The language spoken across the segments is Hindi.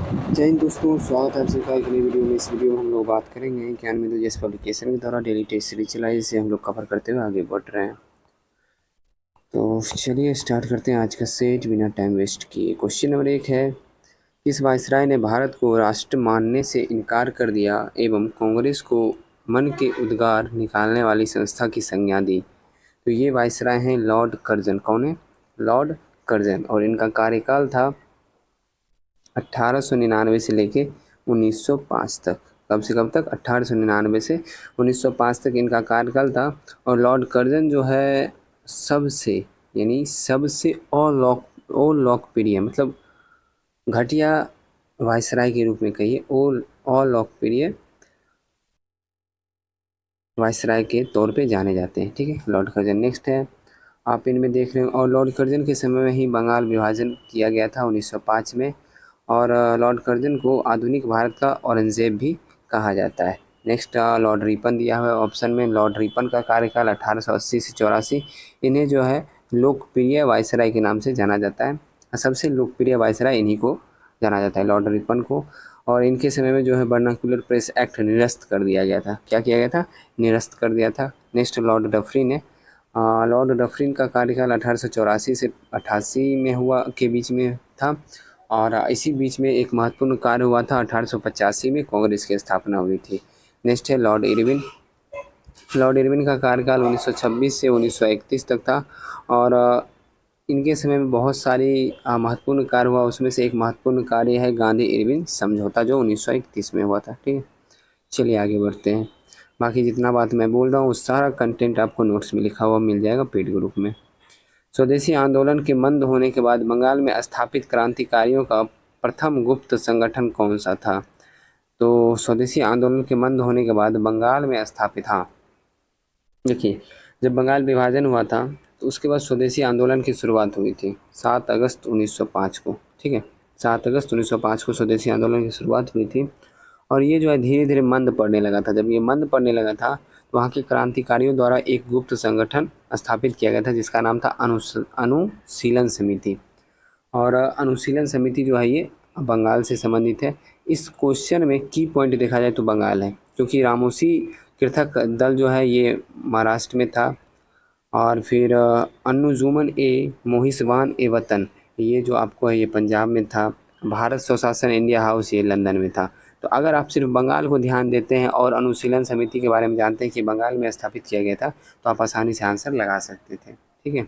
जय हिंद दोस्तों, स्वागत है आप सबका एक नई वीडियो में। इस वीडियो में हम लोग बात करेंगे ज्ञान में जैसे पब्लिकेशन के द्वारा डेली टेस्ट सीरीज चलाई, जिसे हम लोग कवर करते हुए आगे बढ़ रहे हैं। तो चलिए स्टार्ट करते हैं आज का सेट बिना टाइम वेस्ट किए। क्वेश्चन नंबर 1 है, किस वायसराय ने भारत को राष्ट्र मानने से इनकार कर दिया एवं कांग्रेस को मन के उद्गार निकालने वाली संस्था की संज्ञा दी? तो ये वायसराय हैं लॉर्ड कर्जन। कौन है? Lord Curzon. और इनका कार्यकाल था 1899 से लेके 1905 तक। कब से कब तक? 1899 से 1905 तक इनका कार्यकाल था। और लॉर्ड कर्जन जो है सबसे लोकप्रिय, मतलब घटिया वायसराय के रूप में कहिए, लोकप्रिय वायसराय के तौर पे जाने जाते हैं। ठीक है, लॉर्ड कर्जन। नेक्स्ट है, आप इनमें देख रहे हो, और लॉर्ड कर्जन के समय में ही बंगाल विभाजन किया गया था 1905 में। और लॉर्ड कर्जन को आधुनिक भारत का औरंगजेब भी कहा जाता है। नेक्स्ट लॉर्ड रिपन दिया हुआ है ऑप्शन में। लॉर्ड रिपन का कार्यकाल 1880 से 84। इन्हें जो है लोकप्रिय वायसराय के नाम से जाना जाता है। सबसे लोकप्रिय वायसराय इन्हीं को जाना जाता है, लॉर्ड रिपन को। और इनके समय में जो है वर्नाक्युलर प्रेस एक्ट निरस्त कर दिया गया था। क्या किया गया था? निरस्त कर दिया था। नेक्स्ट लॉर्ड डफरिन है। लॉर्ड डफरिन का कार्यकाल 1884 से 88 में हुआ के बीच में था। और इसी बीच में एक महत्वपूर्ण कार्य हुआ था, 1885 में कांग्रेस की स्थापना हुई थी। नेक्स्ट है लॉर्ड इरविन। लॉर्ड इरविन का कार्यकाल 1926 से 1931 तक था। और इनके समय में बहुत सारी महत्वपूर्ण कार्य हुआ। उसमें से एक महत्वपूर्ण कार्य है गांधी इरविन समझौता, जो 1931 में हुआ था। ठीक है, चलिए आगे बढ़ते हैं। बाकी जितना बात मैं बोल रहा हूँ उस सारा कंटेंट आपको नोट्स में लिखा हुआ मिल जाएगा पेड ग्रुप में। स्वदेशी आंदोलन के मंद होने के बाद बंगाल में स्थापित क्रांतिकारियों का प्रथम गुप्त संगठन कौन सा था? तो स्वदेशी आंदोलन के मंद होने के बाद बंगाल में स्थापित, हाँ देखिए, जब बंगाल विभाजन हुआ था तो उसके बाद स्वदेशी आंदोलन की शुरुआत हुई थी 7 अगस्त 1905 को। ठीक है, 7 अगस्त 1905 को स्वदेशी आंदोलन की शुरुआत हुई थी। और ये जो है धीरे धीरे मंद पड़ने लगा था। जब ये मंद पड़ने लगा था तो वहाँ के क्रांतिकारियों द्वारा एक गुप्त संगठन स्थापित किया गया था, जिसका नाम था अनुशीलन समिति। और अनुशीलन समिति जो है ये बंगाल से संबंधित है। इस क्वेश्चन में की पॉइंट देखा जाए तो बंगाल है, क्योंकि रामोसी पृथक दल जो है ये महाराष्ट्र में था। और फिर अन्जुमन ए मोहिसबान ए वतन, ये जो आपको है ये पंजाब में था। भारत स्वशासन इंडिया हाउस ये लंदन में था। तो अगर आप सिर्फ बंगाल को ध्यान देते हैं और अनुशीलन समिति के बारे में जानते हैं कि बंगाल में स्थापित किया गया था, तो आप आसानी से आंसर लगा सकते थे। ठीक है,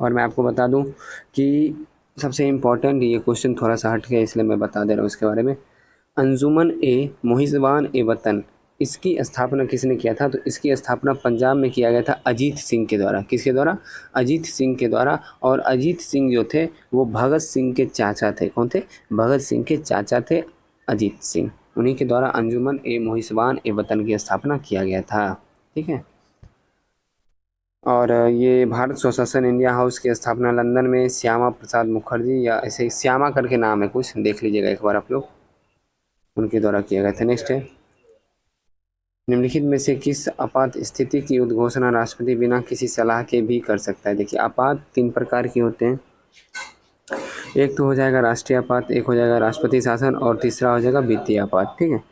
और मैं आपको बता दूं कि सबसे इम्पॉर्टेंट ये क्वेश्चन थोड़ा सा हट गया, इसलिए मैं बता दे रहा हूँ इसके बारे में। अंजुमन ए मोहिसबान ए वतन, इसकी स्थापना किसने किया था? तो इसकी स्थापना पंजाब में किया गया था अजीत सिंह के द्वारा। किसके द्वारा? अजीत सिंह के द्वारा। और अजीत सिंह जो थे वो भगत सिंह के चाचा थे। कौन थे? भगत सिंह के चाचा थे अजीत सिंह। उन्हीं के द्वारा अंजुमन ए मोहिसबान ए वतन की स्थापना किया गया था। ठीक है, और ये भारत स्वशासन इंडिया हाउस की स्थापना लंदन में श्यामा प्रसाद मुखर्जी, या ऐसे श्यामा करके नाम है कुछ, देख लीजिएगा एक बार आप लोग, उनके द्वारा किया गया था। नेक्स्ट है, निम्नलिखित में से किस आपात स्थिति की उद्घोषणा राष्ट्रपति बिना किसी सलाह के भी कर सकता है? देखिए, आपात 3 प्रकार के होते हैं। एक तो हो जाएगा राष्ट्रीय आपात, एक हो जाएगा राष्ट्रपति शासन, और तीसरा हो जाएगा वित्तीय आपात। ठीक है,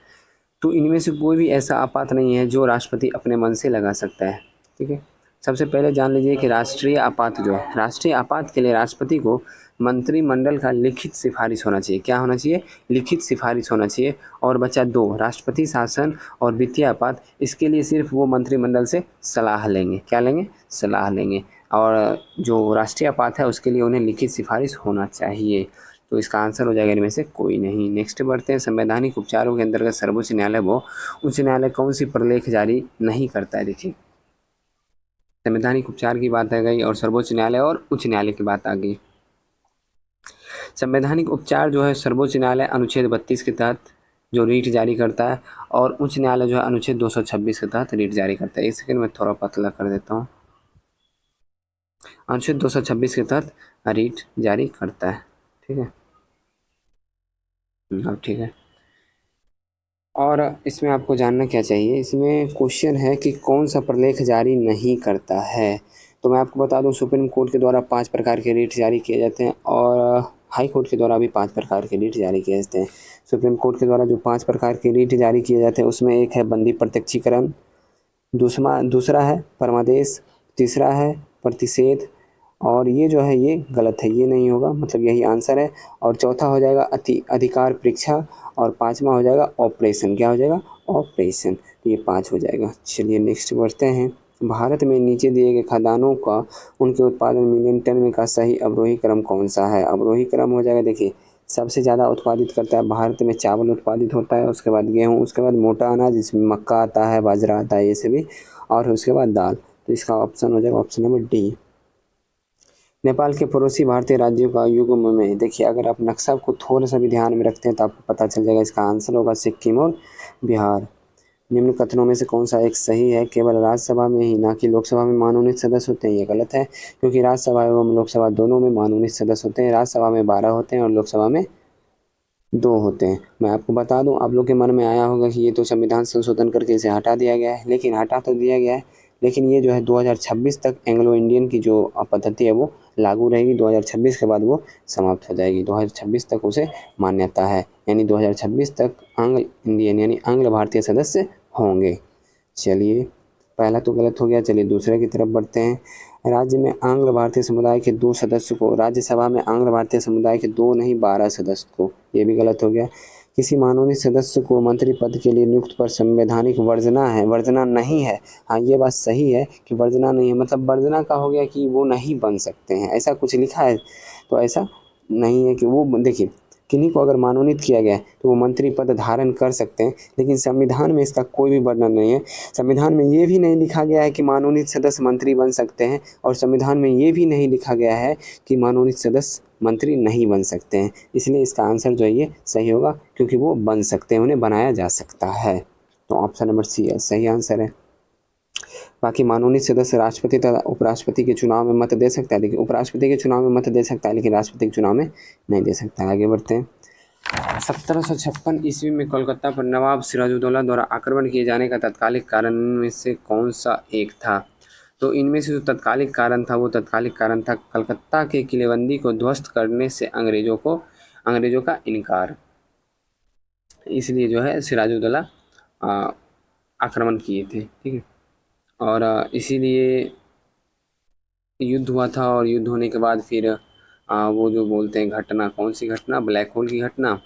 तो इनमें से कोई भी ऐसा आपात नहीं है जो राष्ट्रपति अपने मन से लगा सकता है। ठीक है, सबसे पहले जान लीजिए कि राष्ट्रीय आपात जो है, राष्ट्रीय आपात के लिए राष्ट्रपति को मंत्रिमंडल का लिखित सिफारिश होना चाहिए। क्या होना चाहिए? लिखित सिफारिश होना चाहिए। और बचा 2, राष्ट्रपति शासन और वित्तीय आपात, इसके लिए सिर्फ वो मंत्रिमंडल से सलाह लेंगे। क्या लेंगे? सलाह लेंगे। और जो राष्ट्रीय आपात है उसके लिए उन्हें लिखित सिफारिश होना चाहिए। तो इसका आंसर हो जाएगा इनमें से कोई नहीं। नेक्स्ट बढ़ते हैं, संवैधानिक उपचारों के अंतर्गत सर्वोच्च न्यायालय वो उच्च न्यायालय कौन सी प्रलेख जारी नहीं करता है? देखिए, संवैधानिक उपचार की बात आ गई और सर्वोच्च न्यायालय और उच्च न्यायालय की बात आ गई। संवैधानिक उपचार जो है सर्वोच्च न्यायालय अनुच्छेद 32 के तहत जो रीट जारी करता है, और उच्च न्यायालय जो है अनुच्छेद 226 के तहत रीट जारी करता है। एक सेकंड में थोड़ा पतला कर देता हूँ। अनुच्छेद 226 के तहत रीट जारी करता है। ठीक है, अब ठीक है। और इसमें आपको जानना क्या चाहिए, इसमें क्वेश्चन है कि कौन सा प्रलेख जारी नहीं करता है। तो मैं आपको बता दूं, सुप्रीम कोर्ट के द्वारा 5 प्रकार के रीट जारी किए जाते हैं। और हाई कोर्ट के द्वारा भी 5 प्रकार के रीट जारी किए जाते हैं। सुप्रीम कोर्ट के द्वारा जो 5 प्रकार के रीट जारी किए जाते हैं उसमें एक है बंदी प्रत्यक्षीकरण, दूसरा है परमादेश, तीसरा है प्रतिषेध, और ये जो है ये गलत है, ये नहीं होगा, मतलब यही आंसर है। और चौथा हो जाएगा अधिकार परीक्षा, और पाँचवा हो जाएगा ऑपरेशन। क्या हो जाएगा? ऑपरेशन। तो ये 5 हो जाएगा। चलिए नेक्स्ट बढ़ते हैं। भारत में नीचे दिए गए खाद्यान्नों का उनके उत्पादन मिलियन टन में का सही अवरोही क्रम कौन सा है? अवरोही क्रम हो जाएगा, देखिए सबसे ज़्यादा उत्पादित करता है भारत में चावल उत्पादित होता है, उसके बाद गेहूँ, उसके बाद मोटा अनाज जिसमें मक्का आता है, बाजरा आता है, ये सभी, और उसके बाद दाल। तो इसका ऑप्शन हो जाएगा ऑप्शन नंबर डी। नेपाल के पड़ोसी भारतीय राज्यों का युग्म में, देखिए अगर आप नक्शा को थोड़ा सा भी ध्यान में रखते हैं तो आपको पता चल जाएगा, इसका आंसर होगा सिक्किम और बिहार। निम्न कथनों में से कौन सा एक सही है? केवल राज्यसभा में ही, ना कि लोकसभा में मनोनीत सदस्य होते हैं। ये गलत है, क्योंकि राज्यसभा एवं लोकसभा दोनों में मनोनीत सदस्य होते हैं। राज्यसभा में 12 होते हैं और लोकसभा में 2 होते हैं। मैं आपको बता दूं, आप लोग के मन में आया होगा कि ये तो संविधान संशोधन करके इसे हटा दिया गया है, लेकिन हटा तो दिया गया है, लेकिन ये जो है 2026 तक एंग्लो इंडियन की जो पद्धति है वो लागू रहेगी। 2026 के बाद वो समाप्त हो जाएगी। 2026 तक उसे मान्यता है, यानी 2026 तक आंग्ल इंडियन यानी आंग्ल भारतीय सदस्य होंगे। चलिए पहला तो गलत हो गया, चलिए दूसरे की तरफ बढ़ते हैं। राज्य में आंग्ल भारतीय समुदाय के 2 सदस्य को, राज्यसभा में आंग्ल भारतीय समुदाय के 2 नहीं 12 सदस्य को, ये भी गलत हो गया। किसी मनोनीत सदस्य को मंत्री पद के लिए नियुक्त पर संवैधानिक वर्जना है, वर्जना नहीं है। हाँ ये बात सही है कि वर्जना नहीं है, मतलब वर्जना का हो गया कि वो नहीं बन सकते हैं, ऐसा कुछ लिखा है, तो ऐसा नहीं है कि वो, देखिए किन्हीं को अगर मनोनीत किया गया है तो वो मंत्री पद धारण कर सकते हैं, लेकिन संविधान में इसका कोई भी वर्णन नहीं है। संविधान में ये भी नहीं लिखा गया है कि मनोनीत सदस्य मंत्री बन सकते हैं, और संविधान में ये भी नहीं लिखा गया है कि मनोनीत सदस्य मंत्री नहीं बन सकते हैं। इसलिए इसका आंसर जो है ये सही होगा, क्योंकि वो बन सकते हैं, उन्हें बनाया जा सकता है। तो ऑप्शन नंबर सी है सही आंसर है। बाकी मनोनीत सदस्य राष्ट्रपति तथा उपराष्ट्रपति के चुनाव में मत दे सकता है, लेकिन उपराष्ट्रपति के चुनाव में मत दे सकता है, लेकिन राष्ट्रपति के चुनाव में नहीं दे सकता है। आगे बढ़ते हैं। 1756 ईस्वी में कोलकाता पर नवाब सिराजुद्दौला द्वारा आक्रमण किए जाने का तत्कालिक कारण में से कौन सा एक था? तो इनमें से जो तत्कालिक कारण था वो तत्कालिक कारण था कलकत्ता के किलेबंदी को ध्वस्त करने से अंग्रेजों का इनकार। इसलिए जो है सिराजुद्दौला आक्रमण किए थे, ठीक है, और इसीलिए युद्ध हुआ था। और युद्ध होने के बाद फिर वो जो बोलते हैं घटना, कौन सी घटना? ब्लैक होल की घटना,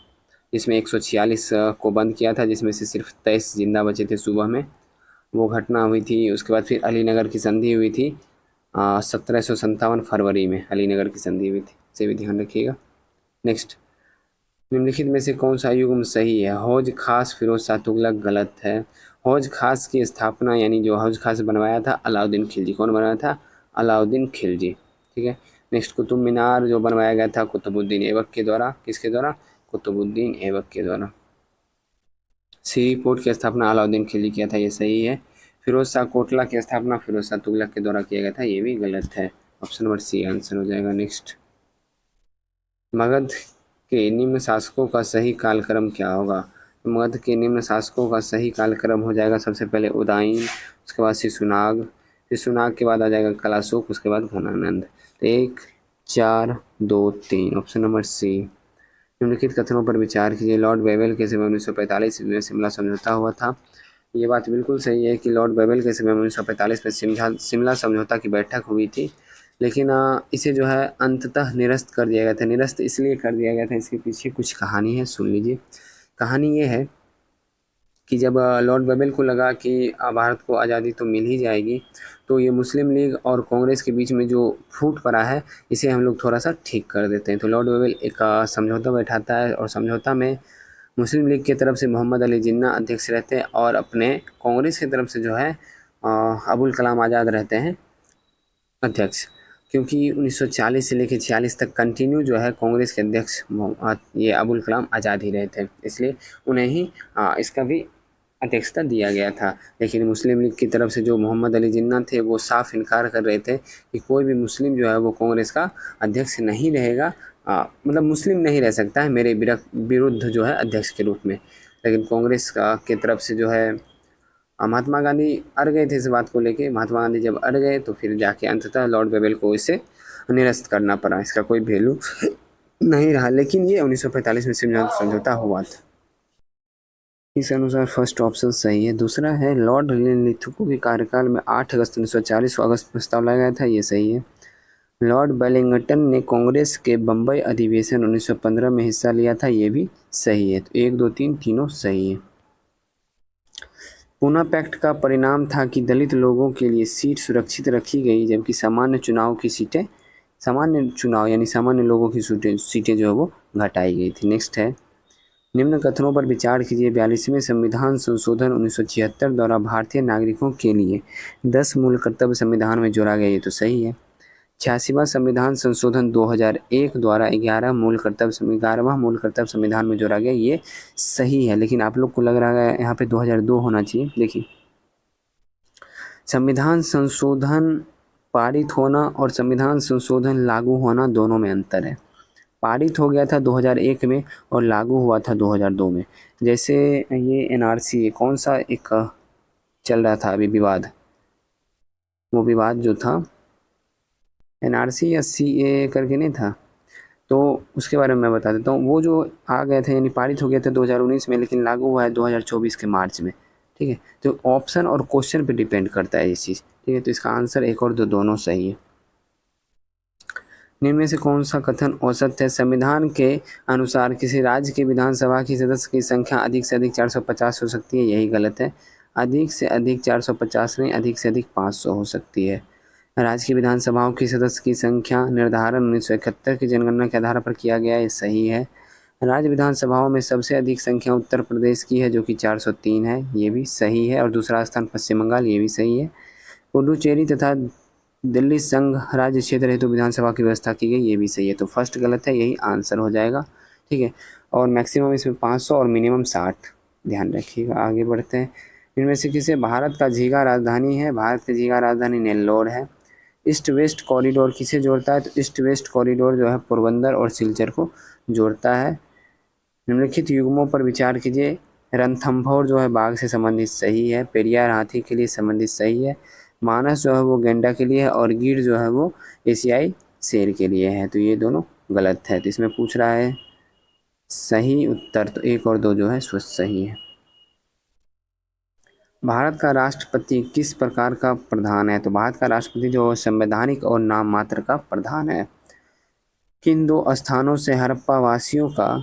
जिसमें 146 को बंद किया था, जिसमें से सिर्फ 23 जिंदा बचे थे सुबह में, वो घटना हुई थी। उसके बाद फिर अलीनगर की संधि हुई थी 1757 फरवरी में अलीनगर की संधि हुई थी, इसे भी ध्यान रखिएगा। नेक्स्ट, निम्नलिखित में से कौन सा युग्म सही है? हौज खास फिरोज शाह तुगलक गलत है। हौज खास की स्थापना यानी जो हौज खास बनवाया था अलाउद्दीन खिलजी। कौन बनाया था? अलाउद्दीन खिलजी, ठीक है। नेक्स्ट, कुतुब मीनार जो बनवाया गया था कुतुबुद्दीन ऐबक के द्वारा। किसके द्वारा? कुतुबुद्दीन ऐबक के द्वारा। सी पोर्ट की स्थापना अलाउद्दीन खिलजी किया था, ये सही है। फिरोज शाह कोटला की स्थापना फिरोज शाह तुगलक के द्वारा किया गया था, ये भी गलत है। ऑप्शन नंबर सी आंसर हो जाएगा। नेक्स्ट, मगध के निम्न शासकों का सही कालक्रम क्या होगा? मगध के निम्न शासकों का सही कालक्रम हो जाएगा सबसे पहले उदयन, उसके बाद शिशुनाग, शिशुनाग के बाद आ जाएगा कलाशोक, उसके बाद घनानंद। तो 1 4 2 3 ऑप्शन नंबर सी। निम्नलिखित कथनों पर विचार कीजिए। लॉर्ड बेवेल के समय 1945 में शिमला समझौता हुआ था। ये बात बिल्कुल सही है कि लॉर्ड बेवेल के समय 1945 में शिमला समझौता की बैठक हुई थी, लेकिन इसे जो है अंततः निरस्त कर दिया गया था। निरस्त इसलिए कर दिया गया था, इसके पीछे कुछ कहानी है, सुन लीजिए। कहानी ये है कि जब लॉर्ड बेवेल को लगा कि भारत को आज़ादी तो मिल ही जाएगी, तो ये मुस्लिम लीग और कांग्रेस के बीच में जो फूट पड़ा है इसे हम लोग थोड़ा सा ठीक कर देते हैं। तो लॉर्ड बेवेल एक समझौता बैठाता है, और समझौता में मुस्लिम लीग की तरफ से मोहम्मद अली जिन्ना अध्यक्ष रहते हैं, और अपने कांग्रेस की तरफ से जो है अबुल कलाम आज़ाद रहते हैं अध्यक्ष। क्योंकि 1940 से लेकर 46 तक कंटिन्यू जो है कांग्रेस के अध्यक्ष ये अबुल कलाम आज़ाद ही रहे थे, इसलिए उन्हें ही इसका भी अध्यक्षता दिया गया था। लेकिन मुस्लिम लीग की तरफ से जो मोहम्मद अली जिन्ना थे वो साफ इनकार कर रहे थे कि कोई भी मुस्लिम जो है वो कांग्रेस का अध्यक्ष नहीं रहेगा, मतलब मुस्लिम नहीं रह सकता है मेरे विरुद्ध जो है अध्यक्ष के रूप में। लेकिन कांग्रेस की तरफ से जो है महात्मा गांधी अड़ गए थे इस बात को लेके। महात्मा गांधी जब अड़ गए तो फिर जाके अंततः लॉर्ड बेवेल को इसे निरस्त करना पड़ा, इसका कोई वैल्यू नहीं रहा, लेकिन ये 1945 में समझौता हुआ था। इस अनुसार फर्स्ट ऑप्शन सही है। दूसरा है लॉर्ड लिथुको के कार्यकाल में 8 अगस्त 1940 को अगस्त प्रस्ताव लाया गया था, ये सही है। लॉर्ड वेलिंगटन ने कांग्रेस के बम्बई अधिवेशन 1915 में हिस्सा लिया था, ये भी सही है। तो 1 2 3 तीनों सही है। पूना पैक्ट का परिणाम था कि दलित लोगों के लिए सीट सुरक्षित रखी गई, जबकि सामान्य चुनाव यानी सामान्य लोगों की सीटें जो है वो घटाई गई थी। नेक्स्ट है, निम्न कथनों पर विचार कीजिए। 42वें संविधान संशोधन 1976 द्वारा भारतीय नागरिकों के लिए 10 मूल कर्तव्य संविधान में जोड़ा गया, ये तो सही है। 86वां संविधान संशोधन 2001 द्वारा 11वां मूल कर्तव्य संविधान में जोड़ा गया, ये सही है। लेकिन आप लोग को लग रहा है यहाँ पे 2002 होना चाहिए। देखिए, संविधान संशोधन पारित होना और संविधान संशोधन लागू होना दोनों में अंतर है। पारित हो गया था 2001 में और लागू हुआ था 2002 में। जैसे ये एनआरसी कौन सा एक चल रहा था अभी विवाद, वो विवाद जो था एनआरसी या सीए करके नहीं था, तो उसके बारे में मैं बता देता हूँ। वो जो आ गया था यानी पारित हो गया था 2019 में, लेकिन लागू हुआ है 2024 के मार्च में। ठीक है, तो ऑप्शन और क्वेश्चन पे डिपेंड करता है ये चीज़। ठीक है, तो इसका आंसर 1 और 2 दोनों सही है। निम्न में से कौन सा कथन औसत है? संविधान के अनुसार किसी राज्य की विधानसभा की सदस्य की संख्या अधिक से अधिक 450 हो सकती है, यही गलत है। अधिक से अधिक 450 नहीं, अधिक से अधिक 500 हो सकती है। राज्य की विधानसभाओं की सदस्य की संख्या निर्धारण 1971 की जनगणना के आधार पर किया गया है, ये सही है। राज्य विधानसभाओं में सबसे अधिक संख्या उत्तर प्रदेश की है जो कि 403 है, ये भी सही है। और दूसरा स्थान पश्चिम बंगाल, ये भी सही है। पुडुचेरी तथा दिल्ली संघ राज्य क्षेत्र हेतु विधानसभा की व्यवस्था की गई, ये भी सही है। तो फर्स्ट गलत है, यही आंसर हो जाएगा। ठीक है, और मैक्सिमम इसमें 500 और मिनिमम 60, ध्यान रखिएगा। आगे बढ़ते हैं। इनमें से किसे भारत का झींगा राजधानी है? भारत की झींगा राजधानी नेल्लोर है। ईस्ट वेस्ट कॉरिडोर किसे जोड़ता है? तो ईस्ट वेस्ट कॉरिडोर जो है पोरबंदर और सिलचर को जोड़ता है। निम्नलिखित युग्मों पर विचार कीजिए। रणथंभौर जो है बाघ से संबंधित, सही है। पेरियार हाथी के लिए संबंधित, सही है। मानस जो है वो गेंडा के लिए है और गिर जो है वो एशियाई शेर के लिए है, तो ये दोनों गलत है। तो इसमें पूछ रहा है सही उत्तर, तो 1 और 2 जो है स्वस्थ सही है। भारत का राष्ट्रपति किस प्रकार का प्रधान है? तो भारत का राष्ट्रपति जो संवैधानिक और नाम मात्र का प्रधान है। किन 2 स्थानों से हड़प्पा वासियों का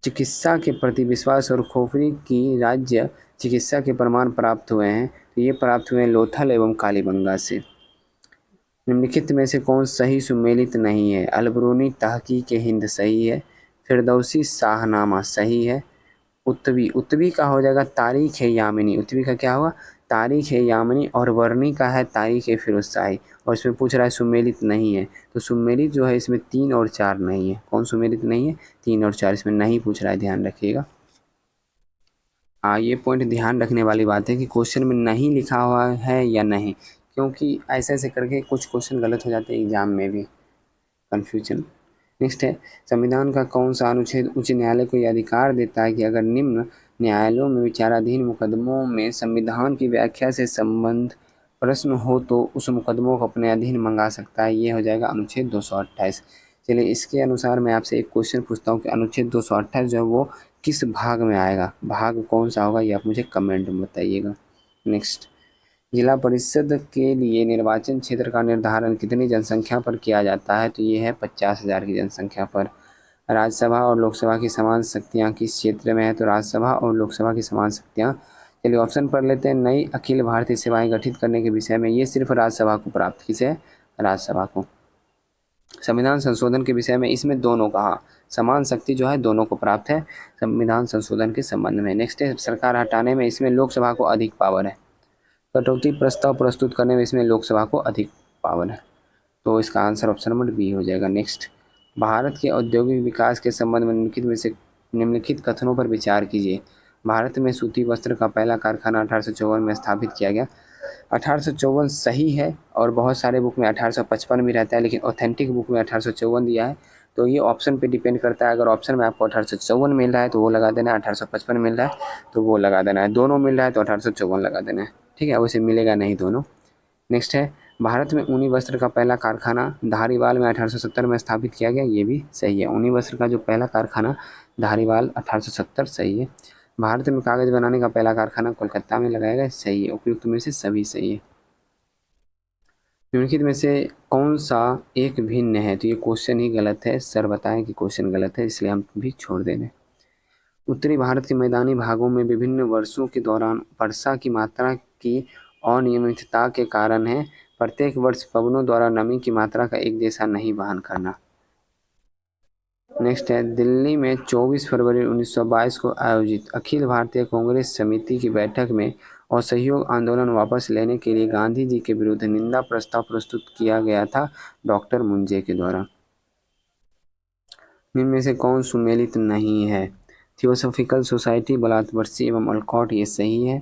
चिकित्सा के प्रति विश्वास और खोपड़ी की राज्य चिकित्सा के प्रमाण प्राप्त हुए हैं? तो ये प्राप्त हुए हैं लोथल एवं कालीबंगा से। निम्नलिखित में से कौन सही सुमेलित नहीं है? अलबरूनी तहकीक हिंद सही है। फिरदौसी शाहनामा सही है। उत्तवी का हो जाएगा तारीख है यामिनी। उत्तवी का क्या होगा? तारीख है यामिनी। और वर्णी का है तारीख है फिरोज शाही। और इसमें पूछ रहा है सुमेलित नहीं है, तो सुमेलित जो है इसमें 3 और 4 नहीं है। कौन सुमेलित नहीं है? 3 और 4 इसमें नहीं पूछ रहा है, ध्यान रखिएगा। हाँ, ये पॉइंट ध्यान रखने वाली बात है कि क्वेश्चन में नहीं लिखा हुआ है या नहीं, क्योंकि ऐसे ऐसे करके कुछ क्वेश्चन गलत हो जाते हैं एग्जाम में भी, कन्फ्यूजन। नेक्स्ट है, संविधान का कौन सा अनुच्छेद उच्च न्यायालय को यह अधिकार देता है कि अगर निम्न न्यायालयों में विचाराधीन मुकदमों में संविधान की व्याख्या से संबंध प्रश्न हो तो उस मुकदमों को अपने अधीन मंगा सकता है? ये हो जाएगा अनुच्छेद 228। चलिए, इसके अनुसार मैं आपसे एक क्वेश्चन पूछता हूँ कि अनुच्छेद 228 जो है वो किस भाग में आएगा? भाग कौन सा होगा, ये आप मुझे कमेंट में बताइएगा। नेक्स्ट, जिला परिषद के लिए निर्वाचन क्षेत्र का निर्धारण कितनी जनसंख्या पर किया जाता है? तो ये है 50,000 की जनसंख्या पर। राज्यसभा और लोकसभा की समान शक्तियाँ किस क्षेत्र में है? तो राज्यसभा और लोकसभा की समान शक्तियाँ, चलिए ऑप्शन पढ़ लेते हैं। नई अखिल भारतीय सेवाएं गठित करने के विषय में, ये सिर्फ राज्यसभा को प्राप्त, किसे? राज्यसभा को। संविधान संशोधन के विषय में, इसमें दोनों कहा, समान शक्ति जो है दोनों को प्राप्त है संविधान संशोधन के संबंध में। नेक्स्ट है, सरकार हटाने में, इसमें लोकसभा को अधिक पावर है। कटौती प्रस्ताव प्रस्तुत करने में, इसमें लोकसभा को अधिक पावर है। तो इसका आंसर ऑप्शन नंबर बी हो जाएगा। नेक्स्ट, भारत के औद्योगिक विकास के संबंध में निम्नलिखित कथनों पर विचार कीजिए। भारत में सूती वस्त्र का पहला कारखाना 1854 में स्थापित किया गया। 1854 सही है, और बहुत सारे बुक में 1855 भी रहता है, लेकिन ऑथेंटिक बुक में 1854 दिया है। तो ये ऑप्शन पे डिपेंड करता है। अगर ऑप्शन में आपको 1854 मिल रहा है तो वो लगा देना है, 1855 मिल रहा है तो वो लगा देना है, दोनों मिल रहा है तो 1854 लगा देना है। ठीक है, वैसे मिलेगा नहीं दोनों। नेक्स्ट है, भारत में ऊनी वस्त्र का पहला कारखाना धारीवाल में 1870 में स्थापित किया गया, ये भी सही है। ऊनी वस्त्र का जो पहला कारखाना धारीवाल 1870 सही है। भारत में कागज़ बनाने का पहला कारखाना कोलकाता में लगाया गया, सही है। उपयुक्त में से सभी सही है। निम्नलिखित में से कौन सा एक भिन्न है, तो ये क्वेश्चन ही गलत है, सर बताएं कि क्वेश्चन गलत है, इसलिए हम भी छोड़ दे रहे हैं। उत्तरी भारत के मैदानी भागों में विभिन्न वर्षों के दौरान वर्षा की मात्रा की अनियमितता के कारण है प्रत्येक वर्ष पवनों द्वारा नमी की मात्रा का एक जैसा नहीं वहन करना। नेक्स्ट है, दिल्ली में 24 फरवरी 1922 को आयोजित अखिल भारतीय कांग्रेस समिति की बैठक में असहयोग आंदोलन वापस लेने के लिए गांधी जी के विरुद्ध निंदा प्रस्ताव प्रस्तुत किया गया था डॉक्टर मुंजे के द्वारा। निम्न में से कौन सुमेलित नहीं है? थियोसॉफिकल सोसाइटी, बलात्वर्सी एवं अल्कॉट, ये सही है।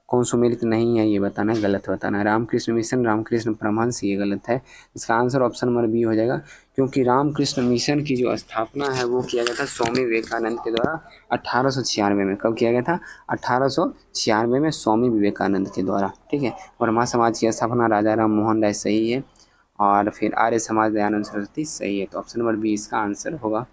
कौन सुमेलित नहीं है ये बताना है, गलत बताना है। रामकृष्ण मिशन, रामकृष्ण परमहंस, ये गलत है। इसका आंसर ऑप्शन नंबर बी हो जाएगा, क्योंकि रामकृष्ण मिशन की जो स्थापना है वो किया गया था स्वामी विवेकानंद के द्वारा 1896 में। कब किया गया था? 1896 में स्वामी विवेकानंद के द्वारा, ठीक है। वर्मा समाज की स्थापना राजा राम मोहन राय, सही है। और फिर आर्य समाज दयानंद सरस्वती, सही है। तो ऑप्शन नंबर बी इसका आंसर होगा।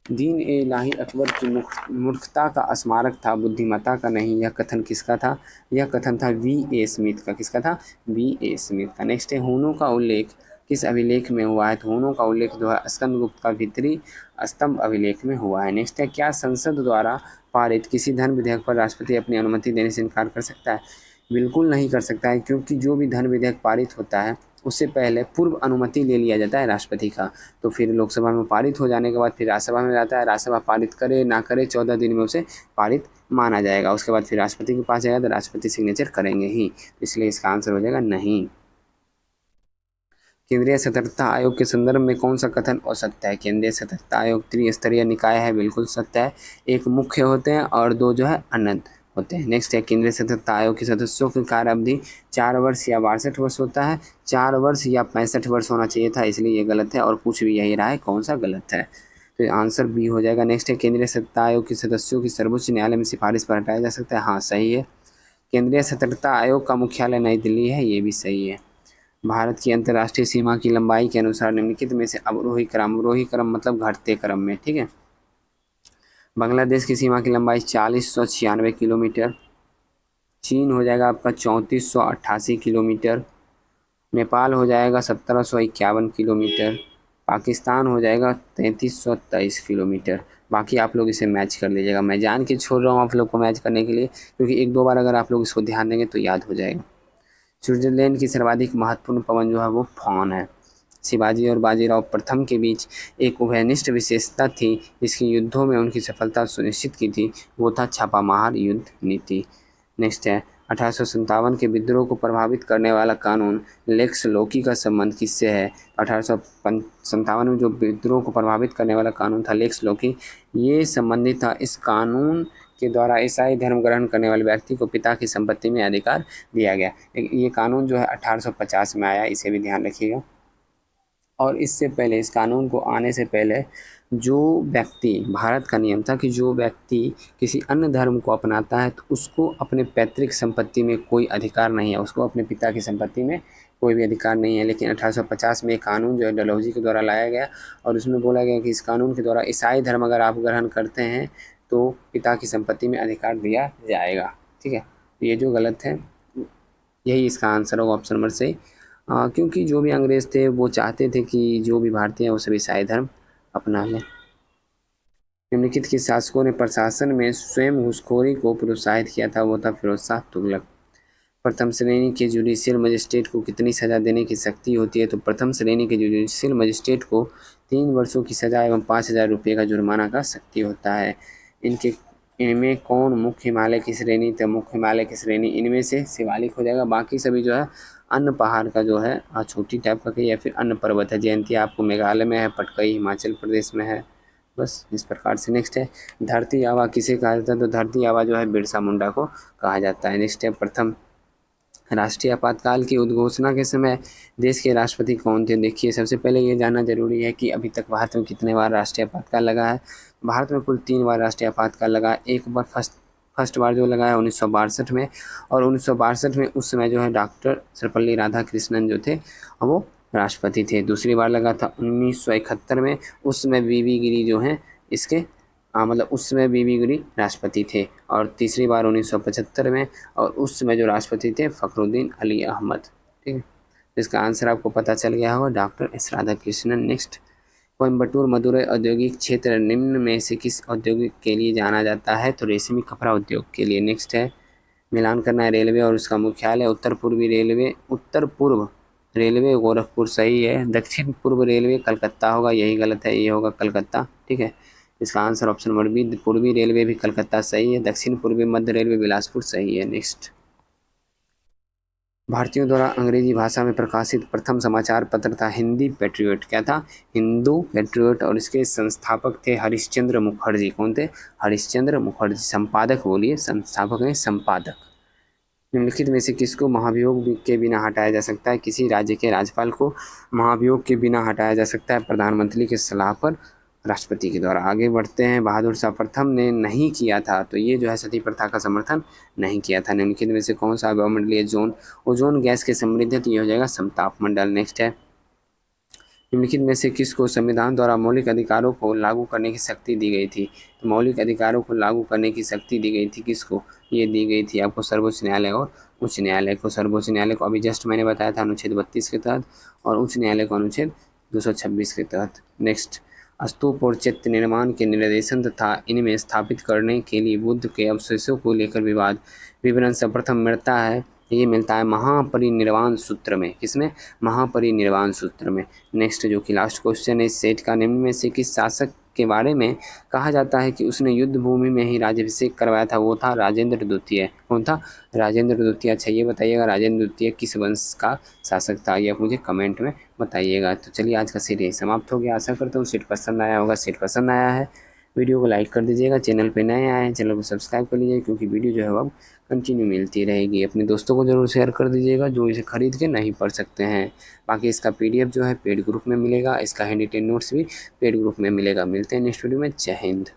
दीन ए इलाही अकबर की मूर्खता का स्मारक था, बुद्धिमत्ता का नहीं। यह कथन किसका था? यह कथन था वी ए स्मिथ का। किसका था? वी ए स्मिथ का। नेक्स्ट है, हूणों का उल्लेख किस अभिलेख में हुआ है? तो हूणों का उल्लेख जो है स्कंदगुप्त का भीतरी स्तंभ अभिलेख में हुआ है। नेक्स्ट है, क्या संसद द्वारा पारित किसी धन विधेयक पर राष्ट्रपति अपनी अनुमति देने से इनकार कर सकता है? बिल्कुल नहीं कर सकता है, क्योंकि जो भी धन विधेयक पारित होता है उससे पहले पूर्व अनुमति ले लिया जाता है राष्ट्रपति का। तो फिर लोकसभा में पारित हो जाने के बाद फिर राज्यसभा में जाता है, राज्यसभा पारित करे ना करे 14 दिन में उसे पारित माना जाएगा। उसके बाद फिर राष्ट्रपति के पास जाएगा तो राष्ट्रपति सिग्नेचर करेंगे ही, इसलिए इसका आंसर हो जाएगा नहीं। केंद्रीय सतर्कता आयोग के संदर्भ में कौन सा कथन असत्य है? केंद्रीय सतर्कता आयोग त्रिस्तरीय निकाय है, बिल्कुल सत्य है। एक मुख्य होते हैं और दो जो है अनंत होते हैं। नेक्स्ट है, केंद्रीय सतर्कता आयोग के सदस्यों की कार्य अवधि 4 वर्ष या 62 वर्ष होता है। 4 वर्ष या 65 वर्ष होना चाहिए था, इसलिए ये गलत है। और कुछ भी यही रहा है, कौन सा गलत है? तो आंसर बी हो जाएगा। नेक्स्ट है, केंद्रीय सतर्कता आयोग के सदस्यों की सर्वोच्च न्यायालय में सिफारिश पर हटाया जा सकता है, हाँ सही है। केंद्रीय सतर्कता आयोग का मुख्यालय नई दिल्ली है, ये भी सही है। भारत की अंतर्राष्ट्रीय सीमा की लंबाई के अनुसार निम्नलिखित में से अवरोही क्रम मतलब घटते क्रम में, ठीक है। बांग्लादेश की सीमा की लंबाई 4096 किलोमीटर। चीन हो जाएगा आपका 3488 किलोमीटर। नेपाल हो जाएगा 1751 किलोमीटर। पाकिस्तान हो जाएगा 3323 किलोमीटर। बाकी आप लोग इसे मैच कर लीजिएगा, मैं जान के छोड़ रहा हूँ आप लोग को मैच करने के लिए, क्योंकि 1-2 बार अगर आप लोग इसको ध्यान देंगे तो याद हो जाएगा। स्विट्जरलैंड की सर्वाधिक महत्वपूर्ण पवन जो है वो फॉन है। शिवाजी और बाजीराव प्रथम के बीच एक उभयनिष्ठ विशेषता थी जिसकी युद्धों में उनकी सफलता सुनिश्चित की थी, वो था छापामार युद्ध नीति। नेक्स्ट है, 1857 के विद्रोह को प्रभावित करने वाला कानून लेक्स लोकी का संबंध किससे है? 1857 में जो विद्रोह को प्रभावित करने वाला कानून था लेक्स लोकी, ये संबंधित था। इस कानून के द्वारा ईसाई धर्म ग्रहण करने वाले व्यक्ति को पिता की संपत्ति में अधिकार दिया गया। ये कानून जो है 1850 में आया, इसे भी ध्यान रखिएगा। और इससे पहले, इस कानून को आने से पहले जो व्यक्ति, भारत का नियम था कि जो व्यक्ति किसी अन्य धर्म को अपनाता है तो उसको अपने पैतृक संपत्ति में कोई अधिकार नहीं है, उसको अपने पिता की संपत्ति में कोई भी अधिकार नहीं है। लेकिन 1850 में एक कानून जो है डलहौजी के द्वारा लाया गया और उसमें बोला गया कि इस कानून के द्वारा ईसाई धर्म अगर आप ग्रहण करते हैं तो पिता की संपत्ति में अधिकार दिया जाएगा, ठीक है। ये जो गलत है यही इसका आंसर होगा ऑप्शन नंबर से। क्योंकि जो भी अंग्रेज़ थे वो चाहते थे कि जो भी भारतीय हैं वो सभी ईसाई धर्म अपना लें। निम्नलिखित के शासकों ने प्रशासन में स्वयं घूसखोरी को प्रोत्साहित किया था, वो था फिरोज शाह तुगलक। प्रथम श्रेणी के जुडिशियल मजिस्ट्रेट को कितनी सज़ा देने की शक्ति होती है? तो प्रथम श्रेणी के जुडिशियल मजिस्ट्रेट को 3 वर्षों की सज़ा एवं 5000 रुपये का जुर्माना का शक्ति होता है। इनमें कौन मुख्य हिमालय की श्रेणी? तो मुख्य हिमालय की श्रेणी इनमें से शिवालिक हो जाएगा। बाकी सभी जो है अन्य पहाड़ का जो है छोटी टाइप का या फिर अन्य पर्वत है। जयंती आपको मेघालय में है, पटकई हिमाचल प्रदेश में है, बस इस प्रकार से। नेक्स्ट है, धरती आबा किसे कहा जाता है? तो धरती आबा जो है बिरसा मुंडा को कहा जाता है। नेक्स्ट है, प्रथम राष्ट्रीय आपातकाल की उद्घोषणा के समय देश के राष्ट्रपति कौन थे? देखिए, सबसे पहले ये जानना जरूरी है कि अभी तक भारत में कितने बार राष्ट्रीय आपातकाल लगा है। भारत में कुल 3 बार राष्ट्रीय आपातकाल लगा। एक बार फर्स्ट फर्स्ट बार जो लगाया 1962 में, और 1962 में उस समय जो है डॉक्टर सर्वपल्ली राधाकृष्णन जो थे वो राष्ट्रपति थे। दूसरी बार लगा था 1971 में, उस समय बीबी गिरी जो हैं इसके मतलब उस समय बीबी गिरी राष्ट्रपति थे। और तीसरी बार 1975 में, और उस समय जो राष्ट्रपति थे फ़खरुद्दीन अली अहमद। ठीक है, इसका आंसर आपको पता चल गया होगा, doctor S Radhakrishnan. Next, Coimbatore Madurai औद्योगिक क्षेत्र निम्न में से किस औद्योगिक के लिए जाना जाता है? तो रेशमी कपड़ा उद्योग के लिए। नेक्स्ट है, मिलान करना है रेलवे और उसका मुख्यालय। उत्तर पूर्व रेलवे गोरखपुर सही है। दक्षिण पूर्व रेलवे कलकत्ता होगा, यही गलत है, ये होगा कलकत्ता। ठीक है, इसका आंसर ऑप्शन नंबर बी, पूर्वी रेलवे भी कलकत्ता सही है। दक्षिण पूर्वी मध्य रेलवे बिलासपुर सही है। नेक्स्ट, भारतीयों द्वारा अंग्रेजी भाषा में प्रकाशित प्रथम समाचार पत्र था हिंदी पेट्रियट। क्या था? हिंदू पेट्रियट। और इसके संस्थापक थे हरिश्चंद्र मुखर्जी। कौन थे? हरिश्चंद्र मुखर्जी। संपादक बोलिए, संस्थापक नहीं संपादक। निम्नलिखित में से किसको महाभियोग के बिना हटाया जा सकता है? किसी राज्य के राज्यपाल को महाभियोग के बिना हटाया जा सकता है प्रधानमंत्री की सलाह पर, राष्ट्रपति के द्वारा। आगे बढ़ते हैं, बहादुर शाह प्रथम ने नहीं किया था, तो ये जो है सती प्रथा का समर्थन नहीं किया था। निम्नलिखित में से कौन सा वायुमंडलीय जोन ओजोन गैस के समृद्ध है? तो ये हो जाएगा समताप मंडल। नेक्स्ट है, निम्नलिखित में से किसको संविधान द्वारा मौलिक अधिकारों को लागू करने की शक्ति दी गई थी? तो मौलिक अधिकारों को लागू करने की शक्ति दी गई थी किसको? ये दी गई थी आपको सर्वोच्च न्यायालय और उच्च न्यायालय को। सर्वोच्च न्यायालय को अभी जस्ट मैंने बताया था अनुच्छेद 32 के तहत, और उच्च न्यायालय को अनुच्छेद 226 के तहत। नेक्स्ट, स्तूप और चित्र निर्माण के निर्देशन तथा इनमें स्थापित करने के लिए बुद्ध के अवशेषों को लेकर विवरण सर्वप्रथम मिलता है, ये मिलता है महापरिनिर्वाण सूत्र में। किसमें? महापरिनिर्वाण सूत्र में। नेक्स्ट, जो कि लास्ट क्वेश्चन है इस सेट का, निम्न में से किस शासक के बारे में कहा जाता है कि उसने युद्ध भूमि में ही राज्याभिषेक करवाया था? वो था राजेंद्र द्वितीय। कौन था? राजेंद्र द्वितीय। अच्छा, ये बताइएगा राजेंद्र द्वितीय किस वंश का शासक था? ये आप मुझे कमेंट में बताइएगा। तो चलिए, आज का सेट यही समाप्त हो गया। आशा करता हूँ सेट पसंद आया होगा। सेट पसंद आया है, वीडियो को लाइक कर दीजिएगा। चैनल पे नए आए हैं, चैनल को सब्सक्राइब कर लीजिए, क्योंकि वीडियो जो है अब कंटिन्यू मिलती रहेगी। अपने दोस्तों को ज़रूर शेयर कर दीजिएगा जो इसे खरीद के नहीं पढ़ सकते हैं। बाकी इसका PDF जो है पेड ग्रुप में मिलेगा, इसका हैंड रिटेन नोट्स भी पेड ग्रुप में मिलेगा। मिलते हैं नेक्स्ट वीडियो में। जय हिंद।